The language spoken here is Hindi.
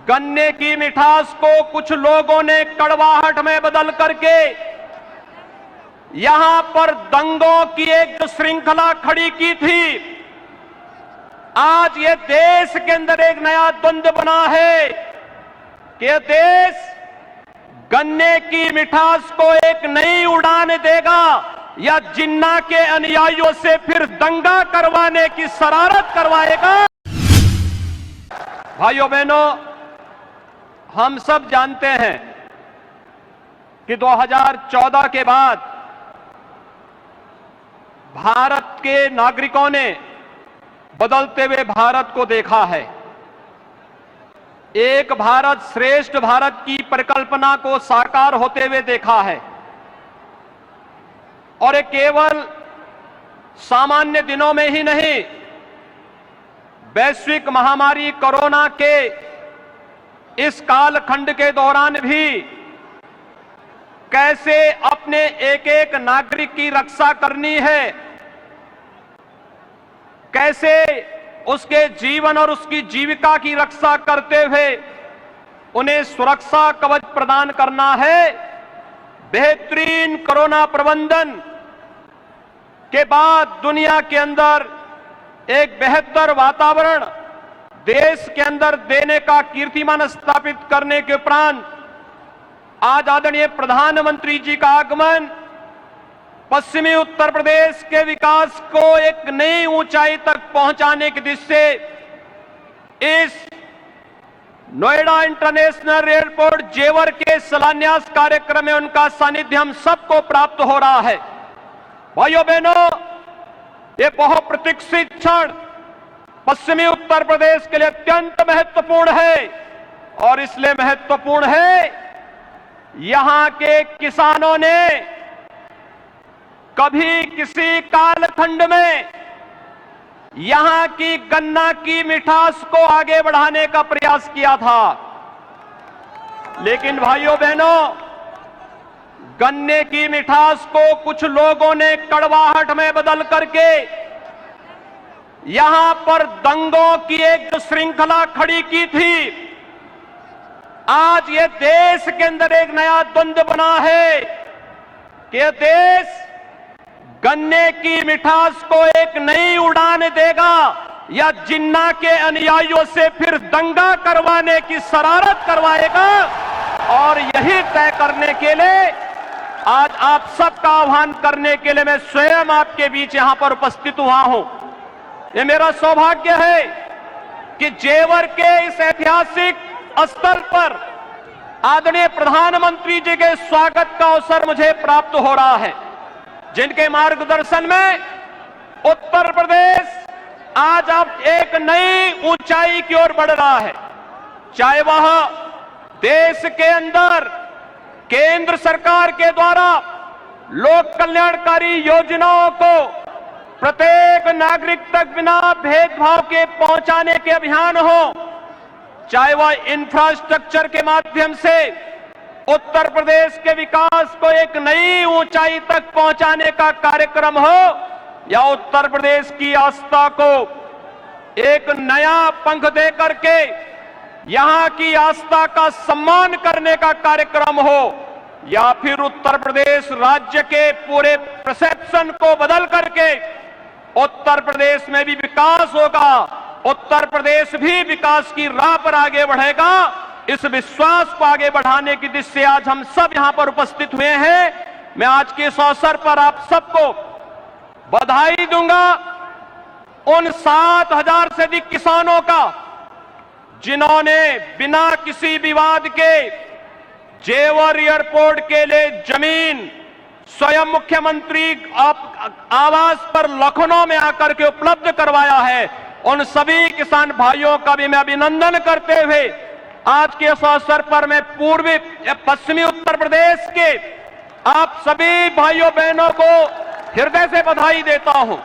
गन्ने की मिठास को कुछ लोगों ने कड़वाहट में बदल करके यहां पर दंगों की एक जो श्रृंखला खड़ी की थी, आज ये देश के अंदर एक नया द्वंद्व बना है कि यह देश गन्ने की मिठास को एक नई उड़ान देगा या जिन्ना के अनुयायियों से फिर दंगा करवाने की शरारत करवाएगा। भाइयों बहनों, हम सब जानते हैं कि 2014 के बाद भारत के नागरिकों ने बदलते हुए भारत को देखा है। एक भारत श्रेष्ठ भारत की परिकल्पना को साकार होते हुए देखा है और ये केवल सामान्य दिनों में ही नहीं, वैश्विक महामारी कोरोना के इस कालखंड के दौरान भी कैसे अपने एक एक नागरिक की रक्षा करनी है, कैसे उसके जीवन और उसकी जीविका की रक्षा करते हुए उन्हें सुरक्षा कवच प्रदान करना है। बेहतरीन कोरोना प्रबंधन के बाद दुनिया के अंदर एक बेहतर वातावरण देश के अंदर देने का कीर्तिमान स्थापित करने के उपरांत आज आदरणीय प्रधानमंत्री जी का आगमन पश्चिमी उत्तर प्रदेश के विकास को एक नई ऊंचाई तक पहुंचाने की दिशा से इस नोएडा इंटरनेशनल एयरपोर्ट जेवर के शिलान्यास कार्यक्रम में उनका सानिध्य हम सबको प्राप्त हो रहा है। भाइयों बहनों, ये बहुप्रतीक्षित क्षण पश्चिमी उत्तर प्रदेश के लिए अत्यंत महत्वपूर्ण है और इसलिए महत्वपूर्ण है, यहां के किसानों ने कभी किसी कालखंड में यहां की गन्ना की मिठास को आगे बढ़ाने का प्रयास किया था, लेकिन भाइयों बहनों, गन्ने की मिठास को कुछ लोगों ने कड़वाहट में बदल करके यहां पर दंगों की एक जो श्रृंखला खड़ी की थी, आज ये देश के अंदर एक नया द्वंद्व बना है कि यह देश गन्ने की मिठास को एक नई उड़ान देगा या जिन्ना के अनुयायियों से फिर दंगा करवाने की शरारत करवाएगा। और यही तय करने के लिए आज आप सबका आह्वान करने के लिए मैं स्वयं आपके बीच यहां पर उपस्थित हुआ हूं। ये मेरा सौभाग्य है कि जेवर के इस ऐतिहासिक स्थल पर आदरणीय प्रधानमंत्री जी के स्वागत का अवसर मुझे प्राप्त हो रहा है, जिनके मार्गदर्शन में उत्तर प्रदेश आज अब एक नई ऊंचाई की ओर बढ़ रहा है। चाहे वह देश के अंदर केंद्र सरकार के द्वारा लोक कल्याणकारी योजनाओं को प्रत्येक नागरिक तक बिना भेदभाव के पहुंचाने के अभियान हो, चाहे वह इंफ्रास्ट्रक्चर के माध्यम से उत्तर प्रदेश के विकास को एक नई ऊंचाई तक पहुंचाने का कार्यक्रम हो, या उत्तर प्रदेश की आस्था को एक नया पंख दे करके यहां की आस्था का सम्मान करने का कार्यक्रम हो, या फिर उत्तर प्रदेश राज्य के पूरे परसेप्शन को बदल करके उत्तर प्रदेश में भी विकास होगा, उत्तर प्रदेश भी विकास की राह पर आगे बढ़ेगा, इस विश्वास को आगे बढ़ाने की दिशा से आज हम सब यहां पर उपस्थित हुए हैं। मैं आज के इस अवसर पर आप सबको बधाई दूंगा उन 7,000 से अधिक किसानों का जिन्होंने बिना किसी विवाद के जेवर एयरपोर्ट के लिए जमीन स्वयं मुख्यमंत्री आवास पर लखनऊ में आकर के उपलब्ध करवाया है। उन सभी किसान भाइयों का भी मैं अभिनंदन करते हुए आज के इस अवसर पर मैं पूर्वी पश्चिमी उत्तर प्रदेश के आप सभी भाइयों बहनों को हृदय से बधाई देता हूं।